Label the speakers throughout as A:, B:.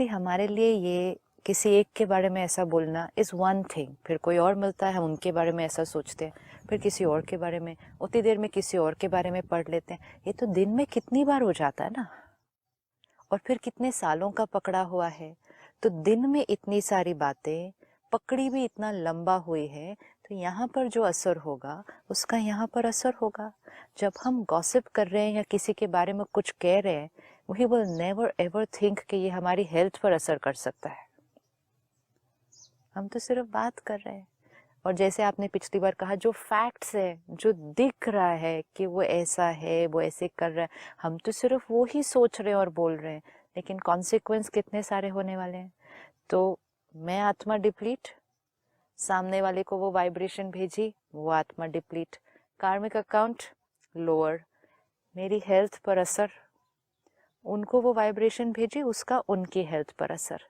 A: सी हमारे लिए ये किसी एक के बारे में ऐसा बोलना इज़ वन थिंग, फिर कोई और मिलता है हम उनके बारे में ऐसा सोचते हैं, फिर किसी और के बारे में, उतनी देर में किसी और के बारे में पढ़ लेते हैं। ये तो दिन में कितनी बार हो जाता है ना, और फिर कितने सालों का पकड़ा हुआ है। तो दिन में इतनी सारी बातें पकड़ी भी इतना लंबा हुई है, तो यहाँ पर जो असर होगा उसका यहाँ पर असर होगा। जब हम गॉसिप कर रहे हैं या किसी के बारे में कुछ कह रहे हैं, we will never ever think कि ये हमारी हेल्थ पर असर कर सकता है। हम तो सिर्फ बात कर रहे हैं। और जैसे आपने पिछली बार कहा, जो फैक्ट्स है, जो दिख रहा है कि वो ऐसा है, वो ऐसे कर रहा है, हम तो सिर्फ वो ही सोच रहे हैं और बोल रहे हैं, लेकिन कॉन्सिक्वेंस कितने सारे होने वाले हैं। तो मैं आत्मा डिप्लीट, सामने वाले को वो वाइब्रेशन भेजी, वो आत्मा डिप्लीट, कार्मिक अकाउंट लोअर, मेरी हेल्थ पर असर, उनको वो वाइब्रेशन भेजी, उसका उनकी हेल्थ पर असर।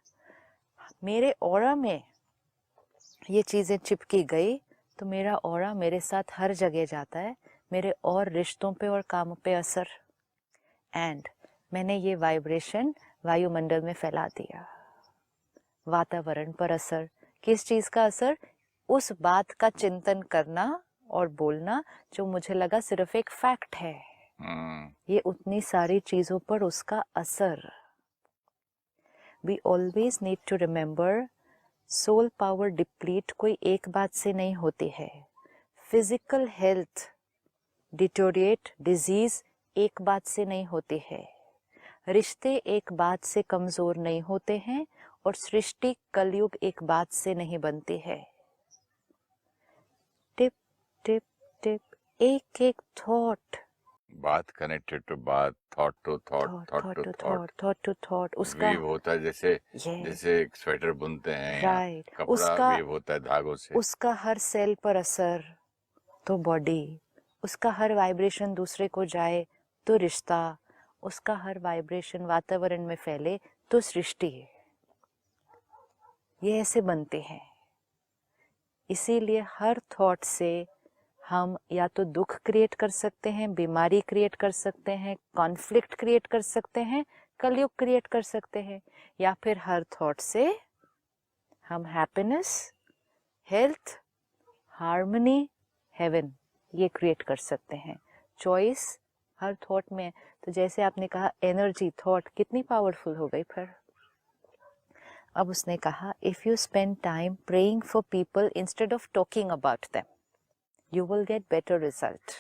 A: मेरे ऑरा में ये चीज़ें चिपकी गई तो मेरा ऑरा मेरे साथ हर जगह जाता है, मेरे और रिश्तों पे और कामों पे असर, एंड मैंने ये वाइब्रेशन वायुमंडल में फैला दिया। वातावरण पर असर, किस चीज़ का असर? उस बात का चिंतन करना और बोलना जो मुझे लगा सिर्फ एक फैक्ट है, ये उतनी सारी चीज़ों पर उसका असर। We always need to remember, soul power deplete कोई एक बात से नहीं होती है। फिजिकल हेल्थ डिटोरिएट, डिजीज एक बात से नहीं होती है। रिश्ते एक बात से कमजोर नहीं होते हैं, और सृष्टि कलयुग एक बात से नहीं बनती है। टिप टिप टिप, एक एक थॉट,
B: बात कनेक्टेड टू बात, thought to thought, thought to thought,
A: thought to thought, उसका
B: वीव होता है। जैसे
A: yes,
B: एक स्वेटर बुनते हैं या
A: राइट,
B: कपड़ा
A: उसका
B: वीव होता है धागों से।
A: उसका हर सेल पर असर तो बॉडी, उसका हर वाइब्रेशन दूसरे को जाए तो रिश्ता, उसका हर वाइब्रेशन वातावरण में फैले तो सृष्टि। ये ऐसे बनते हैं। इसीलिए हर थॉट से हम या तो दुख क्रिएट कर सकते हैं, बीमारी क्रिएट कर सकते हैं, कॉन्फ्लिक्ट क्रिएट कर सकते हैं, कलयुग क्रिएट कर सकते हैं, या फिर हर थॉट से हम हैप्पीनेस, हेल्थ, हार्मनी, हेवन ये क्रिएट कर सकते हैं। चॉइस हर थॉट में। तो जैसे आपने कहा एनर्जी, थॉट कितनी पावरफुल हो गई। फिर अब उसने कहा, if you spend time praying for people instead of talking about them, you will get better result.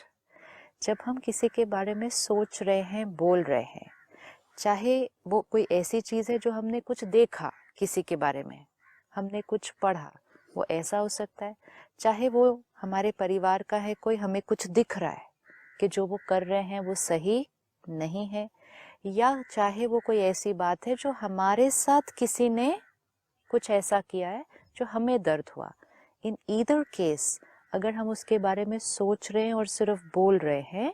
A: जब हम किसी के बारे में सोच रहे हैं, बोल रहे हैं, चाहे वो कोई ऐसी चीज़ है जो हमने कुछ देखा, किसी के बारे में हमने कुछ पढ़ा, वो ऐसा हो सकता है, चाहे वो हमारे परिवार का है, कोई हमें कुछ दिख रहा है कि जो वो कर रहे हैं वो सही नहीं है, या चाहे वो कोई ऐसी बात है जो हमारे साथ किसी ने कुछ ऐसा किया है जो हमें दर्द हुआ। इन ईदर केस अगर हम उसके बारे में सोच रहे हैं और सिर्फ बोल रहे हैं,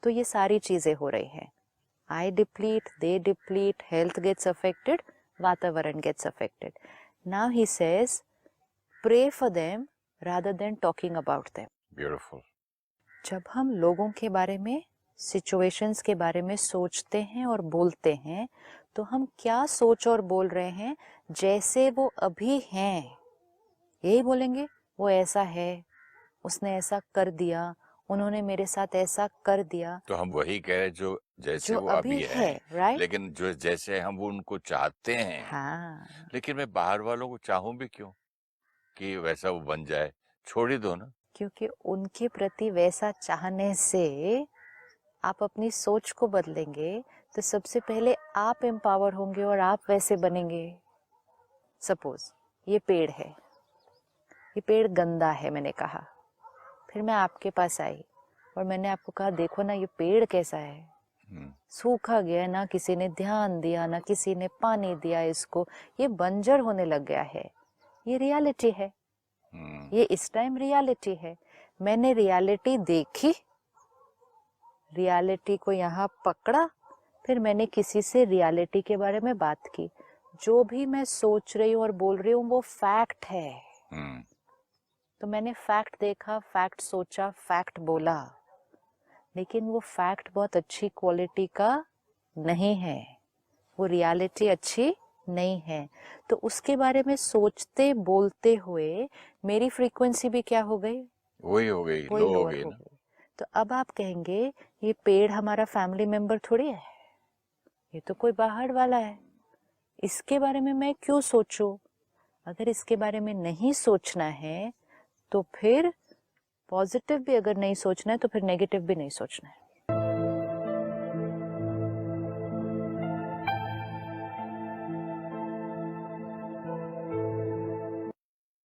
A: तो ये सारी चीज़ें हो रही हैं। I deplete, they deplete, health gets affected, वातावरण gets affected. Now he says, pray for them rather than talking about them.
B: Beautiful.
A: जब हम लोगों के बारे में, सिचुएशंस के बारे में सोचते हैं और बोलते हैं, तो हम क्या सोच और बोल रहे हैं? जैसे वो अभी हैं यही बोलेंगे। वो ऐसा है, उसने ऐसा कर दिया, उन्होंने मेरे साथ ऐसा कर दिया।
B: तो हम वही कह रहे जो जैसे
A: जो
B: वो
A: अभी
B: अभी
A: है, राइट?
B: लेकिन जो जैसे हम वो उनको चाहते हैं।
A: हाँ,
B: लेकिन मैं बाहर वालों को चाहूं भी क्यों कि वैसा वो बन जाए? छोड़ ही दो ना।
A: क्योंकि उनके प्रति वैसा चाहने से आप अपनी सोच को बदलेंगे, तो सबसे पहले आप एम्पावर होंगे और आप वैसे बनेंगे। सपोज ये पेड़ है, ये पेड़ गंदा है, मैंने कहा, फिर मैं आपके पास आई और मैंने आपको कहा, देखो ना ये पेड़ कैसा है, सूखा गया, ना किसी ने ध्यान दिया, ना किसी ने पानी दिया इसको, ये बंजर होने लग गया है। ये रियलिटी है, ये इस टाइम रियलिटी है। मैंने रियलिटी देखी, रियलिटी को यहाँ पकड़ा, फिर मैंने किसी से रियलिटी के बारे में बात की। जो भी मैं सोच रही हूँ और बोल रही हूँ वो फैक्ट है। तो मैंने फैक्ट देखा, फैक्ट सोचा, फैक्ट बोला, लेकिन वो फैक्ट बहुत अच्छी क्वालिटी का नहीं है, वो रियलिटी अच्छी नहीं है, तो उसके बारे में सोचते बोलते हुए मेरी फ्रीक्वेंसी भी क्या हो गई,
B: वही हो गई,
A: वही
B: लो हो
A: लोअर
B: गई
A: हो
B: ना।
A: गई। तो अब आप कहेंगे ये पेड़ हमारा फैमिली मेंबर थोड़ी है, ये तो कोई बाहर वाला है, इसके बारे में मैं क्यों सोचूं। अगर इसके बारे में नहीं सोचना है तो फिर पॉजिटिव भी अगर नहीं सोचना है तो फिर नेगेटिव भी नहीं सोचना है।